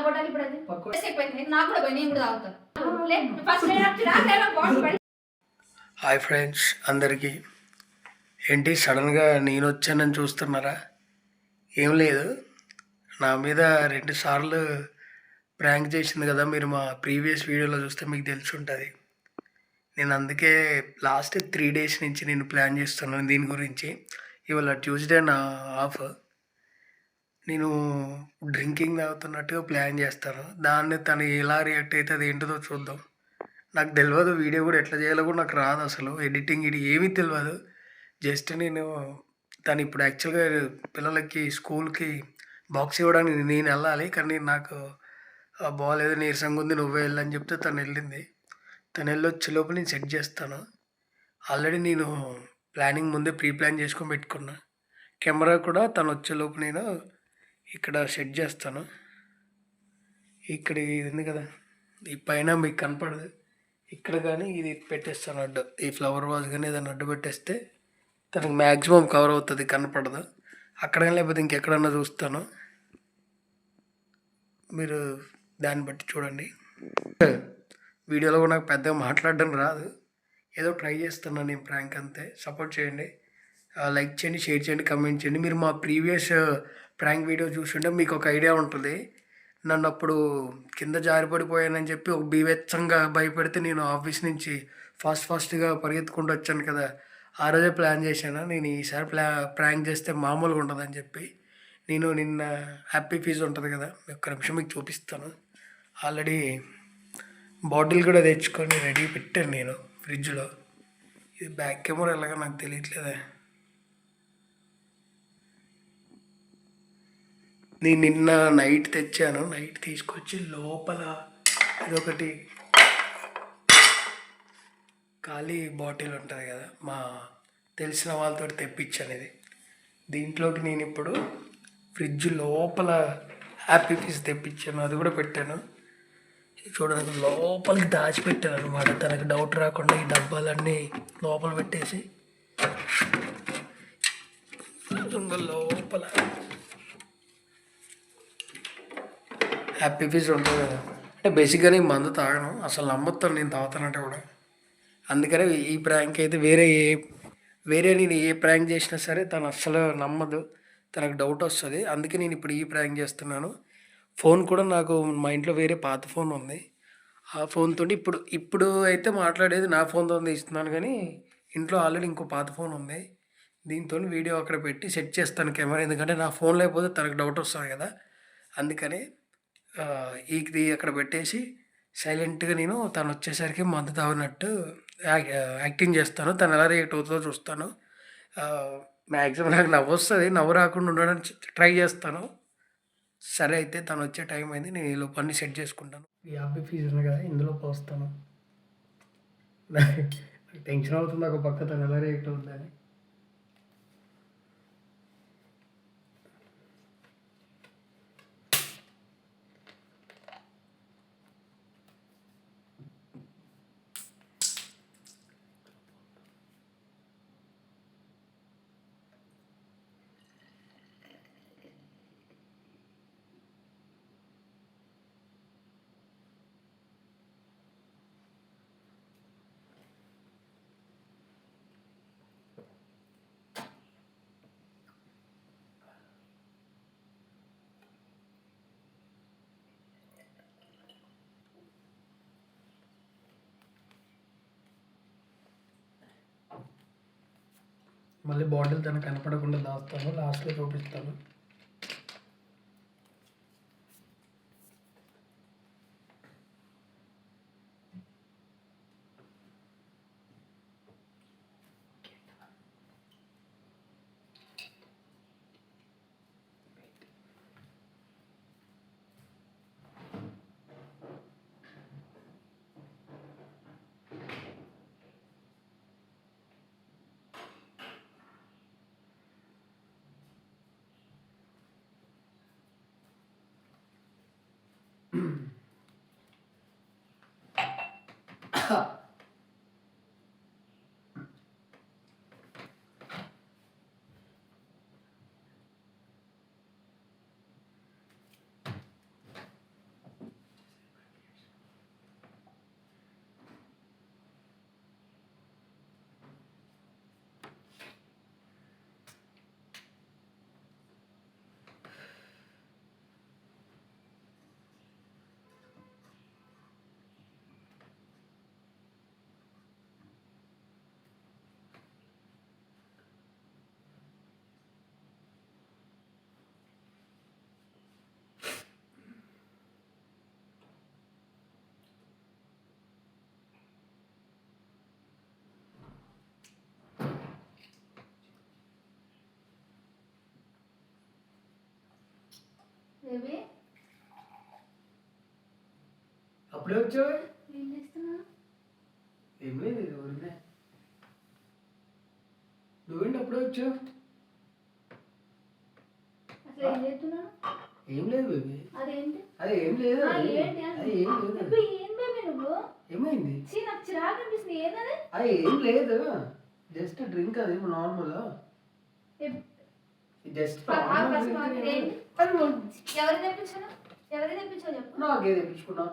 కొట్టాలి ఇప్పుడు అది అయిపోయింది నాకు కూడా పోయి నేను కూడా తాగుతాను ఫస్ట్ హాయ్ ఫ్రెండ్స్ అందరికీ. ఏంటి సడన్గా నేను వచ్చానని చూస్తున్నారా? ఏం లేదు, నా మీద 2 సార్లు ప్రాంక్ చేసింది కదా, మీరు మా ప్రీవియస్ వీడియోలో చూస్తే మీకు తెలిసి ఉంటుంది. నేను అందుకే లాస్ట్ 3 డేస్ నుంచి నేను ప్లాన్ చేస్తున్నాను దీని గురించి. ఇవాళ ట్యూస్డే నా ఆఫ్. నేను డ్రింకింగ్ తాగుతున్నట్టుగా ప్లాన్ చేస్తాను. దాన్ని తను ఎలా రియాక్ట్ అవుతుంది ఏంటిదో చూద్దాం. నాకు తెలియదు, వీడియో కూడా ఎట్లా చేయాలో కూడా నాకు రాదు, అసలు ఎడిటింగ్ ఇది ఏమీ తెలియదు. జస్ట్ నేను తను ఇప్పుడు యాక్చువల్గా పిల్లలకి స్కూల్కి బాక్స్ ఇవ్వడానికి నేను వెళ్ళాలి, కానీ నాకు బాగాలేదు, నీరసంగా ఉంది, నువ్వే వెళ్ళని చెప్తే తను వెళ్ళింది. తను వెళ్ళి వచ్చే లోపు నేను సెట్ చేస్తాను. ఆల్రెడీ నేను ప్లానింగ్ ముందే ప్రీ ప్లాన్ చేసుకొని పెట్టుకున్నా. కెమెరా కూడా తను వచ్చేలోపు నేను ఇక్కడ సెట్ చేస్తాను. ఇక్కడ ఇది ఉంది కదా, ఈ పైన మీకు కనపడదు, ఇక్కడ కానీ ఇది పెట్టేస్తాను అడ్డు. ఈ ఫ్లవర్ వాజ్ కానీ ఏదైనా అడ్డు పెట్టేస్తే తనకు మ్యాక్సిమం కవర్ అవుతుంది, కనపడదు. అక్కడ లేకపోతే ఇంకెక్కడన్నా చూస్తాను, మీరు దాన్ని బట్టి చూడండి. వీడియోలో కూడా నాకు పెద్దగా మాట్లాడడం రాదు, ఏదో ట్రై చేస్తున్నాను నేను ప్రాంక్, అంతే. సపోర్ట్ చేయండి, లైక్ చేయండి, షేర్ చేయండి, కమెంట్ చేయండి. మీరు మా ప్రీవియస్ ప్రాంక్ వీడియో చూస్తుంటే మీకు ఒక ఐడియా ఉంటుంది. నన్ను అప్పుడు కింద జారిపడిపోయానని చెప్పి ఒక బీభత్సంగా భయపెడితే నేను ఆఫీస్ నుంచి ఫాస్ట్గా పరిగెత్తుకుంటూ వచ్చాను కదా, ఆ రోజే ప్లాన్ చేశాను నేను ఈసారి ప్రాంక్ చేస్తే మామూలుగా ఉండదని చెప్పి. నేను నిన్న హ్యాపీ ఫీజ్ ఉంటుంది కదా, ఒక్క నిమిషం మీకు చూపిస్తాను. ఆల్రెడీ బాటిల్ కూడా తెచ్చుకొని రెడీ పెట్టాను నేను ఫ్రిడ్జ్లో. ఇది బ్యాక్ కెమెరా ఎలాగో నాకు తెలియట్లేదే. నేను నిన్న నైట్ తెచ్చాను, నైట్ తీసుకొచ్చి లోపల ఇదొకటి ఖాళీ బాటిల్ ఉంటుంది కదా, మా తెలిసిన వాళ్ళతో తెప్పించాను ఇది. దీంట్లోకి నేను ఇప్పుడు ఫ్రిడ్జ్ లోపల హ్యాపీ పీస్ తెప్పించాను, అది కూడా పెట్టాను. చూడడానికి లోపలికి దాచిపెట్టాను అనమాట, తనకు డౌట్ రాకుండా ఈ డబ్బాలన్నీ లోపల పెట్టేసి లోపల హ్యాపీ ఫీజ్ ఉంటుంది కదా. అంటే బేసిక్గా నేను మందు తాగను, అసలు నమ్మొస్తాను నేను తాగుతానంటే కూడా. అందుకనే ఈ ప్రాంక్ అయితే వేరే నేను ఏ ప్రాంక్ చేసినా సరే తను అస్సలు నమ్మదు, తనకు డౌట్ వస్తుంది. అందుకే నేను ఇప్పుడు ఈ ప్రాంక్ చేస్తున్నాను. ఫోన్ కూడా నాకు మా ఇంట్లో వేరే పాత ఫోన్ ఉంది, ఆ ఫోన్తో ఇప్పుడు అయితే మాట్లాడేది నా ఫోన్తో ఇస్తున్నాను, కానీ ఇంట్లో ఆల్రెడీ ఇంకో పాత ఫోన్ ఉంది. దీంతో వీడియో అక్కడ పెట్టి సెట్ చేస్తాను కెమెరా, ఎందుకంటే నా ఫోన్ లేకపోతే తనకు డౌట్ వస్తుంది కదా. అందుకని ఇది అక్కడ పెట్టేసి సైలెంట్గా నేను తను వచ్చేసరికి మందు తాగినట్టు యాక్టింగ్ చేస్తాను. తను ఎలా రియాక్ట్ అవుతుందో చూస్తాను. మ్యాక్సిమం నాకు నవ్వు వస్తుంది, నవ్వు రాకుండా ఉండడానికి ట్రై చేస్తాను. సరే అయితే తను వచ్చే టైం అయింది, నేను ఈ లోపల సెట్ చేసుకుంటాను. ఈ హ్యాపీ ఫీజ్ ఉంది కదా, ఇందులో పోస్తాను. నాకు టెన్షన్ అవుతుంది ఒక పక్క, తను ఎలా రియాక్ట్ అవుతుందని. మళ్ళీ బాటిల్ తనకు కనపడకుండా దాస్తాను, లాస్ట్లో చూపిస్తాను. బేబీ అప్పుడే వచ్చావు? ఏం చేస్తున్నావు? ఏం లేదు, ఇది ఊరినే. నువ్వేంటి అప్పుడే వచ్చావు? అసలు ఏం చేస్తున్నావు? ఏం లేదు బేబీ. అదేంటి? అది ఏం లేదు. ఏంటి అది ఏం లేదు. బేబీ ఏం బేబీ నువ్వు? ఏమైంది? చీ నాకు చిరాకు అనిపిస్తుంది. ఏంటది? అది ఏం లేదు, జస్ట్ డ్రింక్. అది నార్మల్, జస్ట్ ఎవరు తెప్పించాను? ఎవరు తెప్పించావు చెప్పు. నాకే తెప్పించుకున్నా,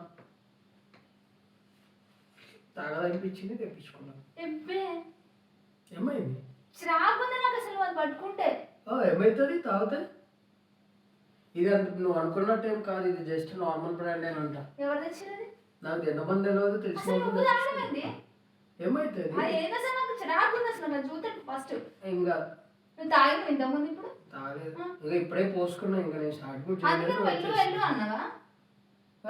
తాగదనిపించింది తెప్పించుకున్నా. ఎబ్బే ఏమైంది? చిరాకు ఉంది నాకు అసలు వాళ్ళు పట్టుకుంటే. ఏమవుతుంది తాగితే? ఇది అంత నువ్వు అనుకున్నట్టు ఏం కాదు, ఇది జస్ట్ నార్మల్ బ్రాండ్ అంట. ఎవరు తెచ్చినది? నాకు ఎంతమంది తెలియదు, తెలిసిన అసలు నువ్వు తాగడమేంది? ఏమైతుంది? అది ఏంది అసలు? నాకు చిరాకు ఉంది అసలు. నాకు చూస్తే ఫస్ట్ ఏం కాదు. నువ్వు తాగిన ఇంతకుముందు ఇప్పుడు తాగలేదు, ఇంకా ఇప్పుడే పోసుకున్నా, ఇంకా నేను స్టార్ట్ కూడా అందుకే చేయలేదు. వెళ్ళు వెళ్ళు అన్నావా?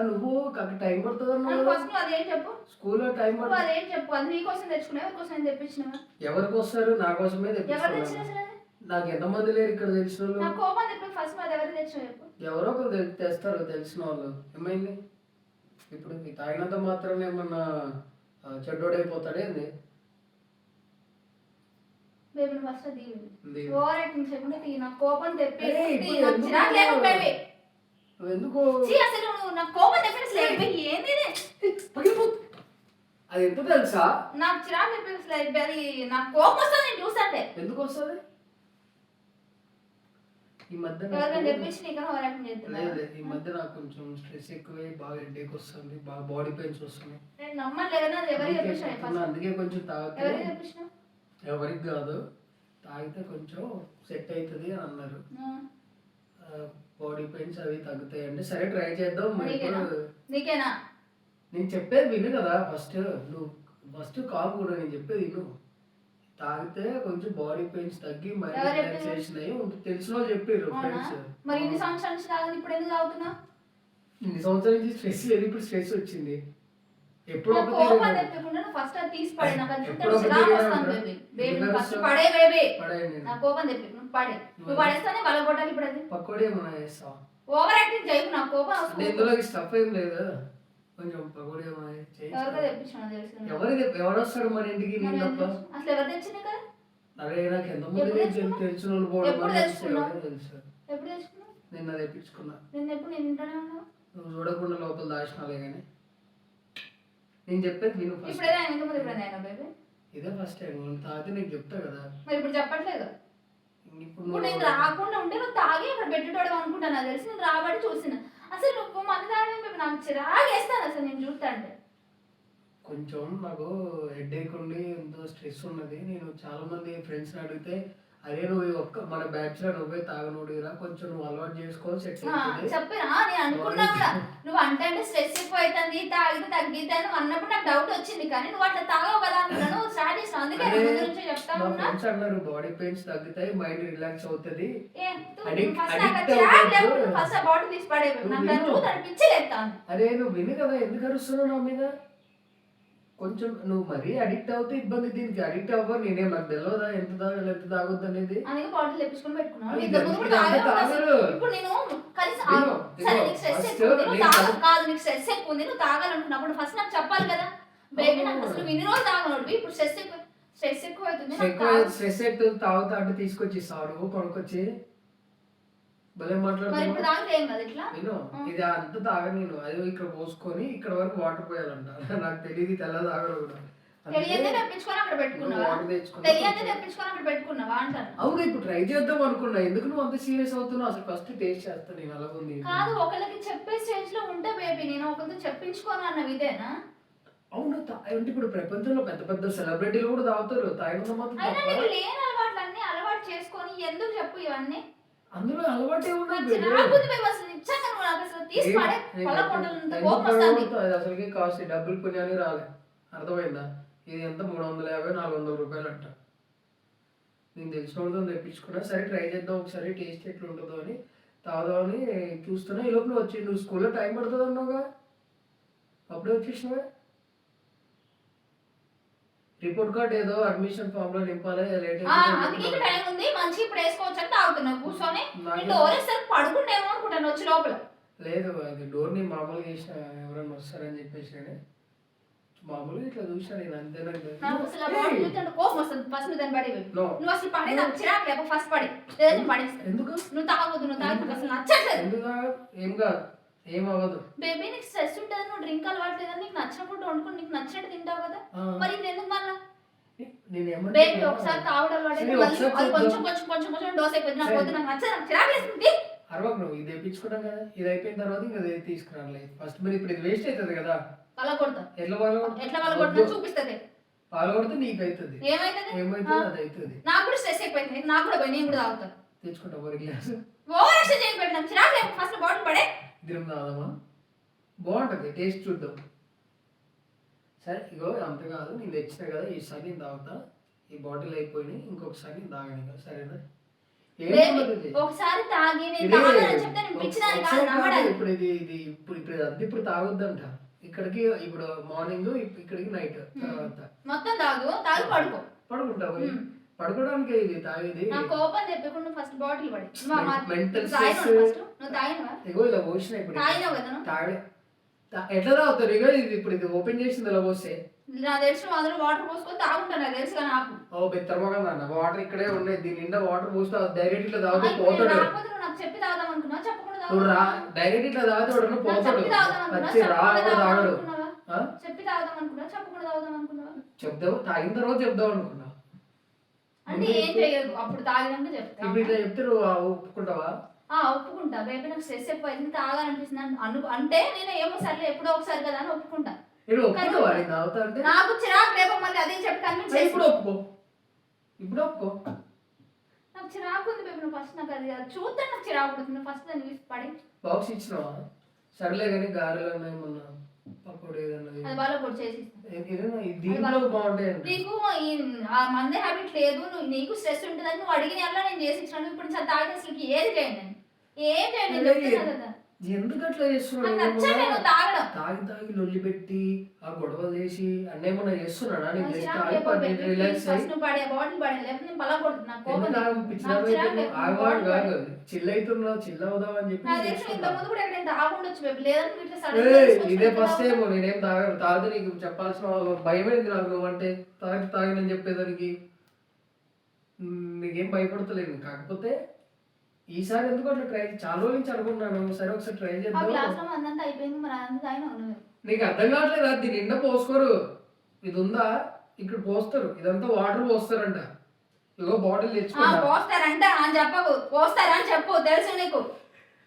నువ్వు అక్కడ టైం పడుతుంది అన్నావు. ఫస్ట్ నువ్వు అదేం చెప్పు. స్కూల్లో టైం నువ్వు పడుతుంది. అదేం చెప్పు. అది నీకోసం తెచ్చుకున్నావు, ఎవరికోసం తెప్పించినావా? ఎవరికి వస్తారు? నా కోసమే ఎవరు తెప్పించుకున్నాను. తెచ్చిన అసలు అది? నాకు ఎంతమంది లేరు ఇక్కడ తెలిసిన వాళ్ళు. నాకు కోపం చెప్పి ఫస్ట్ అది ఎవరు తెచ్చినావు చెప్పు. ఎవరో ఒకరు తెస్తారు తెలిసిన వాళ్ళు. ఏమైంది ఇప్పుడు? ఈ తాగినంత మాత్రం ఏమన్నా చెడ్డోడైపోతాడే ఏంది? బేబీ నువ్వు ఫస్ట్ అది ఉంది. ఓవర్ యాక్టింగ్ చేయకుండా తీ. నాకు కోపం తెప్పి ఏయ్, ఇప్పుడు నాకు ఎందుకు? చిరాకు లేదు బేబీ. నువ్వు ఎందుకు? చీ అసలు నువ్వు నాకు కోపం తెప్పి లేదు. ఏంది ఇది? అది ఎంత తెలుసా? నాకు చిరాకు తెప్పి అది నాకు కోపం వస్తుంది నేను చూస్తుంటే. ఎందుకు వస్తుంది? ఈ మధ్య ఎవరికైనా తెప్పించి నీకన్నా ఓవర్ యాక్టింగ్ చేస్తున్నా. లేదు, ఈ మధ్య నాకు కొంచెం స్ట్రెస్ ఎక్కువై బాగా హెడేక్ వస్తుంది, బాగా బాడీ పెయిన్స్ వస్తున్నాయి. నేను నమ్మట్లేదు. అది ఎవరికి తెప్పించినా ఫస్ట్? అందుకే కొంచెం తాగితే. ఎవరికి తెప్పించినావు? ఎవరికి కాదు, తాగితే కొంచెం సెట్ అవుతుంది అని అన్నారు. బాడీ పెయిన్స్ అవి తగ్గుతాయి అంటే సరే ట్రై చేద్దాం. నీకేనా? నేను చెప్పేది విను కదా ఫస్ట్. నువ్వు ఫస్ట్ కాల్ కూడా నేను చెప్పేది విను. తాగితే కొంచెం బాడీ పెయిన్స్ తగ్గి మైండ్ రిలాక్సేషన్ అయ్యి తెలిసిన వాళ్ళు చెప్పారు ఫ్రెండ్స్. మరి ఇన్ని సంవత్సరాల నుంచి తాగదు, ఇప్పుడు ఎందుకు తాగుతున్నా? ఇన్ని సంవత్సరాల నుంచి స్ట్రెస్ లేదు, ఇప్పుడు స్ట్రెస్ వచ్చింది. ఎప్పుడు నాకు కోపం తెప్పకుండా నువ్వు ఫస్ట్ అది తీసి పడే. నాకు అది చూస్తే చిరాకు వస్తుంది బేబీ. బేబీ నువ్వు ఫస్ట్ పడే బేబీ. నా కోపం తెప్పి నువ్వు పడే. నువ్వు పడేస్తానే వాళ్ళ కొట్టాలి ఇప్పుడు. అది పకోడీ ఏమన్నా చేస్తావా? ఓవర్ యాక్టింగ్ చేయకు. నాకు కోపం వస్తుంది. ఇందులో స్టఫ్ ఏం లేదు, కొంచెం పకోడీ ఏమన్నా ఎవరికో తెప్పించాను తెలుసు. ఎవరు వస్తాడు మన ఇంటికి? నేను తప్ప. అసలు ఎవరు తెచ్చింది కదా? అరే నాకు ఎంతమంది తెలిసిన వాళ్ళు కూడా ఎప్పుడు తెచ్చుకున్నావు? తెలుసు. ఎప్పుడు తెచ్చుకున్నావు? నిన్న తెప్పించుకున్నా. నేను ఎప్పుడు నేను ఇంట్లోనే ఉన్నావు. నువ్వు చూడకుండా లోపల దాచినాలే కానీ నేను చెప్పేది విను ఫస్ట్. ఇప్పుడైనా ఇంకా ముందు ఎప్పుడైనా అయినా బేబీ? ఇదే ఫస్ట్ టైం. నువ్వు తాగితే నీకు చెప్తా కదా. మరి ఇప్పుడు చెప్పట్లేదు. ఇప్పుడు ఇప్పుడు నేను రాకుండా ఉంటే నువ్వు తాగి అక్కడ పెట్టేటోడు అనుకుంటాను. నాకు తెలిసి నేను రాబట్టి చూసిన. అసలు నువ్వు మంది తాగడం బేబీ నాకు చిరాకు వేస్తాను అసలు నేను చూస్తా అంటే. కొంచెం నాకు హెడేక్ ఉండి ఎంతో స్ట్రెస్ ఉన్నది. నేను చాలా మంది ఫ్రెండ్స్ని అడిగితే అదే నువ్వు ఒక్క మన బ్యాచ్ లో నువ్వే తాగనుడిరా, కొంచెం నువ్వు అలవాటు చేసుకోవాలి సెట్ అవుతుంది చెప్పినా. నేను అనుకున్నా కూడా నువ్వు అంటే స్ట్రెస్ ఎక్కువ అవుతుంది తాగితే తగ్గితే అని అన్నప్పుడు నాకు డౌట్ వచ్చింది. కానీ నువ్వు అట్లా తాగవు కదా అనుకున్నాను, స్టార్ట్ చేసిన. అందుకే గురించి చెప్తా ఉన్నా. ఫ్రెండ్స్ అన్నారు బాడీ పెయిన్స్ తగ్గుతాయి, మైండ్ రిలాక్స్ అవుతుంది. ఫస్ట్ ఆ బాటిల్ తీసి పడే. నాకు పిచ్చి లేస్తాను. అరే నువ్వు విను కదా, ఎందుకు అరుస్తున్నావు నా మీద? కొంచెం నువ్వు మరీ అడిక్ట్ అవుతే ఇబ్బంది. దీనికి అడిక్ట్ అవ్వరు. నేనేం నాకు తెలియదా ఎంత తాగాలి ఎంత తాగొద్దు అనేది? అందుకే బాటిల్ తెప్పించుకొని పెట్టుకున్నాను. ఇప్పుడు నేను నీకు స్ట్రెస్ ఎక్కువ ఉంది, నువ్వు తాగాలనుకున్నప్పుడు ఫస్ట్ నాకు చెప్పాలి కదా బేబీ. నాకు అసలు ఇన్ని రోజులు తాగను. ఇప్పుడు స్ట్రెస్ ఎక్కువ అవుతుంది. స్ట్రెస్ ఎక్కువ తాగుతా అంటే తీసుకొచ్చి ఇస్తాడు కొనుక్కొచ్చి. భలే మాట్లాడుతున్నాను. నేను ఇది అంత తాగ. నేను అది ఇక్కడ పోసుకొని ఇక్కడ వరకు వాటర్ పోయాలంట. నాకు తెలియదు తెల్ల తాగరు కూడా. అవును ఇప్పుడు ట్రై చేద్దాం అనుకున్నా. ఎందుకు నువ్వు అంత సీరియస్ అవుతున్నావు? అసలు ఫస్ట్ టేస్ట్ చేస్తా నేను. అలా ఉంది కాదు, ఒకరికి చెప్పే స్టేజ్ లో ఉంటే బేబీ నేను ఒకరితో చెప్పించుకోను అన్న ఇదేనా? అవును అంటే ఇప్పుడు ప్రపంచంలో పెద్ద పెద్ద సెలబ్రిటీలు కూడా తాగుతారు. తాగినంత మాత్రం లేని అలవాట్లన్నీ అలవాటు చేసుకొని ఎందుకు చెప్పు ఇవన్నీ? అందులో అలవాటే ఉన్నది. అసలుకి కాస్ట్ డబ్బులు పుణ్యానికి రాలే. అర్థమైందా? ఇది ఎంత 350-400 రూపాయలు అంట. నేను తెలిసిన వాళ్ళతో తెప్పించుకున్నా. సరే ట్రై చేద్దాం ఒకసారి టేస్ట్ ఎట్లా ఉంటుందో అని తాగుదామని చూస్తున్నా. ఈ లోపల వచ్చి నువ్వు స్కూల్లో టైం పడుతుంది అన్నావుగా, అప్పుడే వచ్చేసినావా? రిపోర్ట్ కార్డ్ ఏదో అడ్మిషన్ ఫామ్ లో నింపాలి లేట్ అందుకే ఇంకా టైం ఉంది మంచి ఇప్పుడు వేసుకోవచ్చు అని తాగుతున్నావు కూర్చొని డోర్ వేస్తారు పడుకుంటేమో అనుకుంటాను వచ్చి లోపల లేదు అది డోర్ ని మామూలుగా వేసిన ఎవరైనా వస్తారని చెప్పేసి మామూలుగా ఇట్లా చూసా నేను అంతే కోపం వస్తుంది ఫస్ట్ దాన్ని పడి నువ్వు అసలు పడే నాకు చిరాకు లేక ఫస్ట్ పడి లేదా పడేస్తా ఎందుకు నువ్వు తాగొద్దు నువ్వు తాగి అసలు నచ్చట్లేదు ఎందుకు ఏం కాదు ఏం అవ్వదు బేబీ నీకు స్ట్రెస్ ఉంటుంది నువ్వు డ్రింక్ అలవాట్లేదు నీకు నచ్చిన ఫుడ్ వండుకుని నీకు నచ్చినట్టు తింటావు కదా మరి ఇది ఎందుకు మళ్ళా బేబీ ఒకసారి తాగడం అలవాటు కొంచెం కొంచెం కొంచెం కొంచెం డోస్ అయిపోయింది నాకు వద్దు నాకు నచ్చదు నాకు చిరాకు వేస్తుంది అరవకు నువ్వు ఇది తెప్పించుకుంటాం కదా ఇది అయిపోయిన తర్వాత ఇంకా తీసుకురాలి ఫస్ట్ మీరు ఇప్పుడు ఇది వేస్ట్ అవుతుంది కదా పలగొడతా ఎట్లా పలగొడతా చూపిస్తుంది పలగొడితే నీకు అవుతుంది ఏమైతుంది అది అవుతుంది నాకు కూడా స్ట్రెస్ అయిపోయింది నాకు కూడా పోయి నేను కూడా తాగుతాను తెచ్చుకుంటా ఒక గ్లాస్ ఓవర్ యాక్షన్ చేయబెట్టి నాకు చిరాకు లేదు ఫస్ట్ బాటిల్ పడే దినం తాగదామా బాగుంటుంది టేస్ట్ చూద్దాం సరే ఇగో అంత కాదు నేను తెచ్చిన కదా ఈసారి నేను తాగుతా ఈ బాటిల్ అయిపోయినాయి ఇంకొకసారి నేను తాగాను సరేనా ఒకసారి తాగి నేను తాగనని చెప్తే నేను పిచ్చిదాన్ని కాదు నమ్మడానికి ఇప్పుడు ఇది ఇది ఇప్పుడు తాగొద్దంట ఇక్కడికి ఇప్పుడు మార్నింగ్ ఇక్కడికి నైట్ తర్వాత మొత్తం తాగి పడుకుంటావు పడుకోవడానికి ఇది తాగేది నా కోపం చెప్పకుండా ఫస్ట్ బాటిల్ పడి మెంటల్ స్ట్రెస్ నువ్వు తాగినవా ఇగో ఇలా పోసిన ఇప్పుడు తాగినావు కదా తాగే ఎట్లా తాగుతారు ఇగో ఇది ఇప్పుడు ఇది ఓపెన్ చేసింది ఇలా పోస్తే నాకు తెలిసి అందులో వాటర్ పోసుకొని తాగుంటా నాకు తెలుసు కానీ నాకు ఓ బెత్తరమగా నాన్న వాటర్ ఇక్కడే ఉన్నాయి దీని నిండా వాటర్ పోస్తే డైరెక్ట్ ఇట్లా తాగుతూ పోతాడు నాకు చెప్పి తాగుదాం అనుకున్నా చెప్పకుండా నువ్వు డైరెక్ట్ ఇట్లా తాగుతాడు పోతాడు వచ్చి తాగడు చెప్పి తాగుదాం అనుకున్నా చెప్పకుండా తాగుదాం అనుకున్నా చెప్తావు తాగిన తర్వాత చెప్దాం అనుకున్నా అంటే ఏం చేయదు అప్పుడు తాగినాక చెప్తా ఇప్పుడు ఇట్లా చెప్తే నువ్వు ఒప్పుకుంటావా ఒప్పుకుంటా రేపు నాకు స్ట్రెస్ ఎక్కువ అయింది తాగాలనిపిస్తుంది అంటే నేను ఏమో సర్లే ఎప్పుడో ఒకసారి కదా అని ఒప్పుకుంటా నాకు చిరాకు రేపు మళ్ళీ అదే చెప్పి కన్విన్స్ ఇప్పుడు ఒప్పుకో నాకు చిరాకు ఉంది బేబీ నువ్వు ఫస్ట్ నాకు అది చూద్దాం నాకు చిరాకు పడుతుంది ఫస్ట్ దాన్ని తీసి పడి బాక్స్ ఇచ్చినావా సర్లే కానీ గారెలు ఏమన్నా పకోడీ అది బాగా పొడి చేసి దీంట్లో బాగుంటాయి నీకు ఆ మందే హ్యాబిట్ లేదు నువ్వు నీకు స్ట్రెస్ ఉంటుందని నువ్వు అడిగిన అలా నేను చేసి ఇచ్చినాను ఇప్పుడు సార్ తాగిన అసలు ఏది చేయండి ఏం చేయండి ఎందుకు అట్లా చేస్తున్నావు తాగి లొల్లి పెట్టి ఆ గొడవలు చేసి అన్నేమన్నా చేస్తున్నానా చిల్ అవుతున్నావు చిల్ అవుదాం అని చెప్పి ఇదే ఫస్ట్ ఏమో నేనేం తాగదు నీకు చెప్పాల్సిన భయమైంది నాకు నువ్వంటే తాగినని చెప్పేదానికి నీకేం భయపడతలేదు కాకపోతే ఈసారి ఎందుకు అట్లా ట్రై చాలా రోజుల నుంచి అనుకున్నాను సరే ఒకసారి ట్రై చేద్దాం నీకు అర్థం కావట్లేదు అది నిండా పోసుకోరు ఇది ఉందా ఇక్కడ పోస్తారు ఇదంతా వాటర్ పోస్తారంట ఇగో బాటిల్ పోస్తారంట అని చెప్పకు పోస్తారని చెప్పు తెలుసు నీకు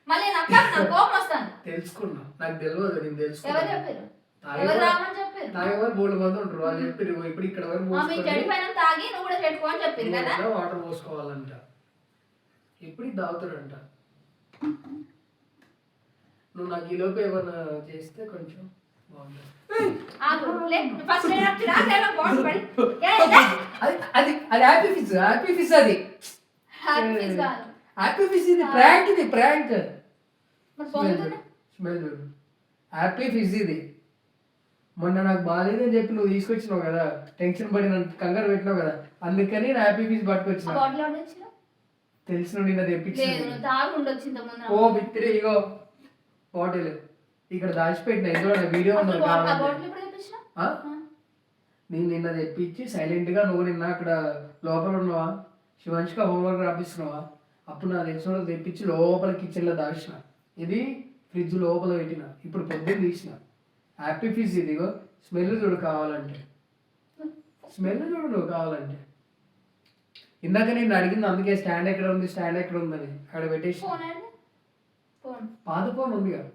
మళ్ళీ నాకు కోపం వస్తాను తెలుసుకున్నా నాకు తెలియదు నేను తెలుసుకున్నా ఎవరు చెప్పారు తాగేవారు 3 మంది ఉంటారు వాళ్ళు చెప్పారు ఇప్పుడు ఇక్కడ వరకు తాగి నువ్వు కూడా పెట్టుకో అని చెప్పారు కదా వాటర్ పోసుకోవాలంట ఇప్పుడు తాగుతాడంట నువ్వు నాకు ఈ లోపు ఏమన్నా చేస్తే కొంచెం అది హ్యాపీ ఫిజ్ అది హ్యాపీ ఫిజ్ ఇది ప్రాంక్ స్మెల్ చూడు హ్యాపీ ఫిజ్ ఇది మొన్న నాకు బాగాలేదని చెప్పి నువ్వు తీసుకొచ్చినావు కదా టెన్షన్ పడి నన్ను కంగారు పెట్టినావు కదా అందుకని నేను హ్యాపీ ఫిజ్ పట్టుకొచ్చిన తెలిసిన నిన్న తెప్పించాను ఓ బిత్తిరి ఇగో బాటిల్ ఇక్కడ దాచిపెట్టిన ఇందులో వీడియో నేను నిన్న తెప్పించి సైలెంట్ గా నువ్వు నిన్న అక్కడ లోపల ఉన్నావా శివాంష్గా హోంవర్క్ రాపిస్తున్నావా అప్పుడు నా తెలిసిన తెప్పించి లోపల కిచెన్ లో దాచిన ఇది ఫ్రిడ్జ్ లోపల పెట్టిన ఇప్పుడు పొద్దున్న తీసిన హ్యాపీ ఫిజ్ ఇదిగో స్మెల్ చూడు కావాలంటే స్మెల్ చూడు నువ్వు కావాలంటే ఇందాక నేను అడిగింది అందుకే స్టాండ్ ఎక్కడ ఉందని అక్కడ పెట్టేసి పాత ఫోన్ ఉంది కదా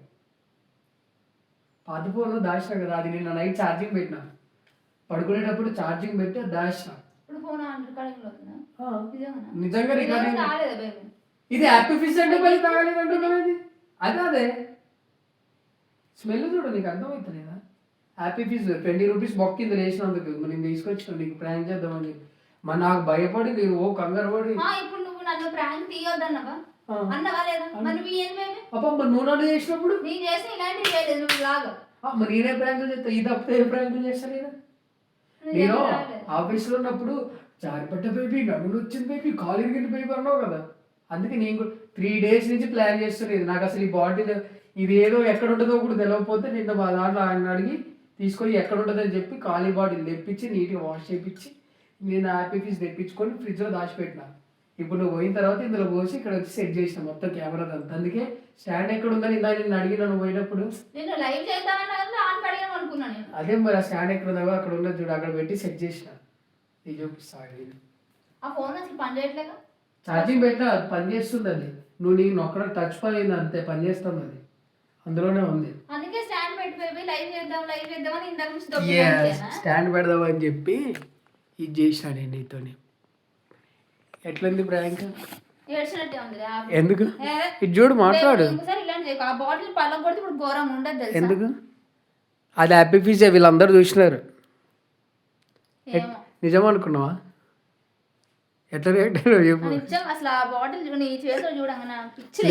పాత ఫోన్ దాచిన కదా అది నిన్న నైట్ ఛార్జింగ్ పెట్టిన పడుకునేటప్పుడు ఛార్జింగ్ పెట్టి దాచిన నిజంగా రికార్డింగ్ ఇది హ్యాపీ ఫిష్ అంటే మళ్ళీ తాగలేదంటున్నది అదే స్మెల్ చూడు నీకు అర్థమవుతుందా హ్యాపీ ఫిష్ 20 రూపీస్ బొక్క కింద వేసినందుకు నేను తీసుకొచ్చిన నీకు ప్రాంక్ చేద్దామని చెప్పి మరి నాకు భయపడి నేను ఓ కంగారు పడి ఇప్పుడు నువ్వు నన్ను ప్రాంక్ తీయొద్దన్నవా అన్నవా లేదా మరి నువ్వు ఏం బేబీ అప్ప మరి నువ్వు నన్ను చేసినప్పుడు నేను చేసిన ఇలాంటివి చేయలేదు నువ్వు లాగా మరి నేనే ప్రాంకులు చేస్తా ఈ తప్పితే ఏ ప్రాంకులు చేస్తా నేను నేను ఆఫీస్లో ఉన్నప్పుడు జారిపడ్డ బేబీ, నడుములు వచ్చింది బేబీ, కాలు ఇరిగింది బేబీ అన్నావు కదా. అందుకే నేను కూడా 3 days నుంచి ప్లాన్ చేస్తున్నాను. నాకు అసలు ఈ బాటిల్ ఇది ఏదో ఎక్కడ ఉంటుందో కూడా తెలియకపోతే నిన్న మా దాంట్లో ఆయన అడిగి తీసుకొని ఎక్కడ ఉంటుందని చెప్పి ఖాళీ బాటిల్ తెప్పించి నీట్గా వాష్ చేయించి నేను హ్యాపీ ఫీస్ తెప్పించుకొని ఫ్రిడ్జ్లో దాచిపెట్టినా. ఇప్పుడు నువ్వు పోయిన తర్వాత ఇందులో పోసి ఇక్కడ వచ్చి సెట్ చేసిన మొత్తం కెమెరా అంతా. అందుకే స్టాండ్ ఎక్కడ ఉందని ఇందాక నేను అడిగినా నువ్వు పోయినప్పుడు. అదే మరి ఆ స్టాండ్ ఎక్కడ ఉందో అక్కడ ఉన్నది చూడు, అక్కడ పెట్టి సెట్ చేసిన. ఇది చూపిస్తాను. ఛార్జింగ్ పెట్టినా అది పని చేస్తుంది. అది నువ్వు నీకు ఒక్కడ టచ్ పని అయింది అంతే, పని చేస్తుంది అది, అందులోనే ఉంది. స్టాండ్ పెడదామని చెప్పి ఇది చేసిన నేను నీతో. ఎట్లుంది ప్రాంక్? ఎందుకు ఇది చూడు మాట్లాడు. ఎందుకు అది హ్యాపీ ఫీజే వీళ్ళందరూ చూసినారు. నిజం అనుకున్నావా? ఎట్లా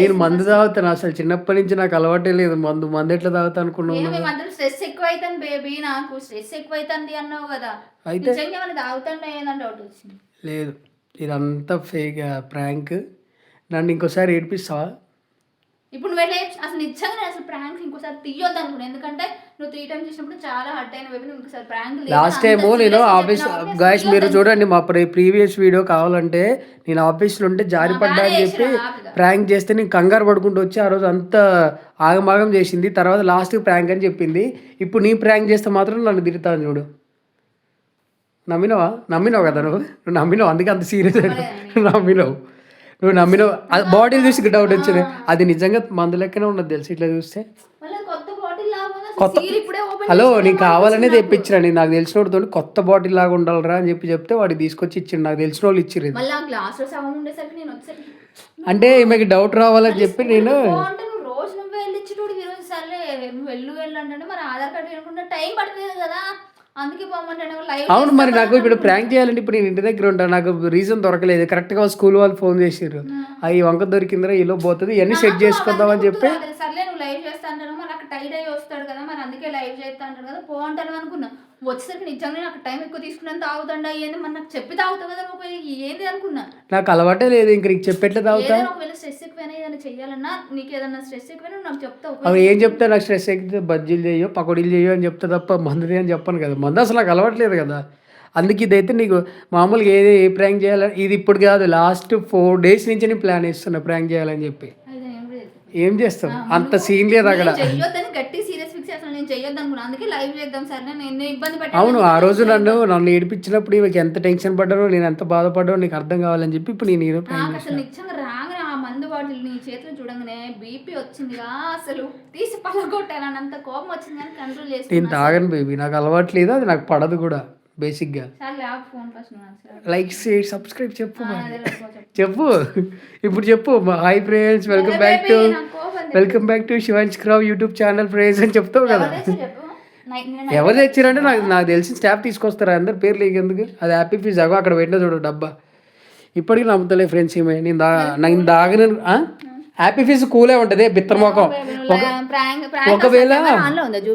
నేను మందు తాగుతాను. అసలు చిన్నప్పటి నుంచి నాకు అలవాటే లేదు మందు. మందు ఎట్లా తాగుతా అనుకున్నావు? స్ట్రెస్ ఎక్కువ అవుతుంది బేబీ, నాకు స్ట్రెస్ ఎక్కువ అవుతుంది అన్నావు కదా. అయితే లేదు, ఇదంతా ఫేక్ ప్రాంక్. నన్ను ఇంకోసారి ఏడిపిస్తావా? ఇప్పుడు నువ్వు అసలు నిజంగా అసలు ప్రాంక్ ఇంకోసారి తీయొద్దు అనుకున్నాను. ఎందుకంటే నువ్వు 3 times చేసినప్పుడు చాలా హర్ట్ అయిన బేబీ. ఇంకోసారి ప్రాంక్ లాస్ట్ టైము నేను ఆఫీస్ గాయస్ మీరు చూడండి మా ప్రీవియస్ వీడియో కావాలంటే నేను ఆఫీస్లో ఉంటే జారిపడ్డా అని చెప్పి ప్రాంక్ చేస్తే నేను కంగారు పడుకుంటూ వచ్చి ఆ రోజు అంతా ఆగమాగం చేసింది. తర్వాత లాస్ట్కి ప్రాంక్ అని చెప్పింది. ఇప్పుడు నీ ప్రాంక్ చేస్తే మాత్రం నన్ను తిడతాను చూడు. నమ్మినావు కదా నువ్వు నమ్మినావు. అందుకే అంత సీరియస్ నువ్వు నమ్మినావు. అది బాటిల్ చూసి డౌట్ వచ్చింది. అది నిజంగా మందు లెక్కనే ఉన్నది తెలుసు. ఇట్లా చూస్తే కొత్త హలో నీకు కావాలనే తెప్పించిన. నేను నాకు తెలిసిన వాడితో కొత్త బాటిల్ లాగా ఉండాలరా అని చెప్తే వాడికి తీసుకొచ్చి ఇచ్చిండు. నాకు తెలిసిన వాళ్ళు ఇచ్చిర్రు. అంటే ఈమెకి డౌట్ రావాలని చెప్పి నేను అవును మరి నాకు ఇప్పుడు ప్రాంక్ చేయాలంటే ఇప్పుడు నేను ఇంటి దగ్గర ఉంటాను. నాకు రీజన్ దొరకలేదు. కరెక్ట్గా స్కూల్ వాళ్ళు ఫోన్ చేసారు. అవి వంక దొరికిందిరా ఈలో పోతుంది ఇవన్నీ సెట్ చేసుకుందామని చెప్పి టైడ్ అయ్యి వస్తాడు కదా మరి అందుకే లైవ్ చేస్తా అంటాడు కదా పో అంటాను అనుకున్నా. వచ్చేసరికి నిజంగా నాకు టైం ఎక్కువ తీసుకున్నాను తాగుతాండా ఏంది మరి నాకు చెప్పి తాగుతావు కదా నువ్వు ఏంది అనుకున్నా. నాకు అలవాటే లేదు ఇంక నీకు చెప్పెట్లా తాగుతా. ఒకవేళ స్ట్రెస్ ఎక్కువైనా ఏదైనా చెయ్యాలన్నా నీకు ఏదైనా స్ట్రెస్ ఎక్కువైనా నాకు చెప్తావు. అవి ఏం చెప్తా నాకు స్ట్రెస్ ఎక్కితే బజ్జీలు చేయో పకోడీలు చేయో అని చెప్తా తప్ప మందుది అని చెప్పాను కదా. మందు అసలు నాకు అలవాట్లేదు కదా. అందుకే ఇదైతే నీకు మామూలుగా ఏ ప్రాంక్ చేయాలని ఇది ఇప్పుడు కాదు లాస్ట్ 4 days నుంచి నేను ప్లాన్ వేస్తున్నా ప్రాంక్ చేయాలని చెప్పి. ఏం చేస్తాం అంత సీన్ లేదు అక్కడ. అవును ఆ రోజు నన్ను ఏడిపించినప్పుడు ఇవి ఎంత టెన్షన్ పడ్డానో నేను ఎంత బాధపడ్డానో నీకు అర్థం కావాలని చెప్పి ఇప్పుడు నేను మందు బాటిల్ నీ చేతిలో చూడంగానే బీపీ వచ్చిందిగా అసలు తీసి పగలగొట్టాలని అంత కోపం వచ్చింది కానీ కంట్రోల్ చేసి నేను తాగను బేబీ. నాకు అలవాట్లేదు అది నాకు పడదు కూడా బేసిక్గా. లైక్ షేర్ సబ్స్క్రైబ్ చెప్పు ఇప్పుడు చెప్పు. Hi friends welcome back to Shivansh క్రావ్ YouTube channel friends అని చెప్తావు కదా. ఎవరు తెచ్చారంటే నాకు తెలిసిన స్టాఫ్ తీసుకొస్తారా అందరు పేర్లు ఎందుకు. అది హ్యాపీ ఫీజ్ అగో అక్కడ పెట్టిన చూడు డబ్బా. ఇప్పటికీ నమ్ముతలే ఫ్రెండ్స్ ఈమె. నేను దాగను. హ్యాపీ ఫీజ్ కూలే ఉంటుంది బిత్తర మొఖం. ఒకవేళ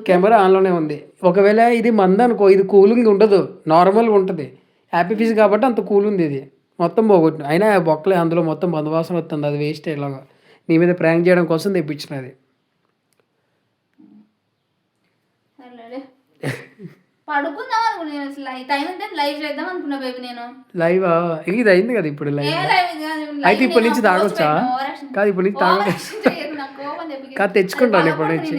కెమెరా ఆన్లోనే ఉంది. ఒకవేళ ఇది మంద అనుకో ఇది కూలింగ్ ఉండదు నార్మల్గా ఉంటుంది. హ్యాపీ ఫీజ్ కాబట్టి అంత కూల్ ఉంది. ఇది మొత్తం పోగొట్టిన అయినా బొక్కలే అందులో మొత్తం బందవాసన వస్తుంది. అది వేస్ట్ ఇలాగా నీ మీద ప్రాంక్ చేయడం కోసం తెప్పించినది. లైవ్ ఇది అయింది కదా ఇప్పుడు లైవ్. అయితే ఇప్పటి నుంచి తాగొచ్చా? కాదు ఇప్పుడు నుంచి కాదు తెచ్చుకుంటాను ఇప్పటి నుంచి.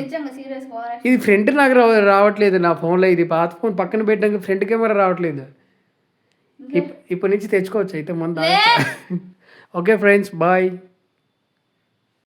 ఇది ఫ్రంట్ నాకు రావట్లేదు నా ఫోన్లో. ఇది పాత ఫోన్ పక్కన పెట్టడానికి ఫ్రంట్ కెమెరా రావట్లేదు. ఇప్పటి నుంచి తెచ్చుకోవచ్చు అయితే మన. Okay friends bye.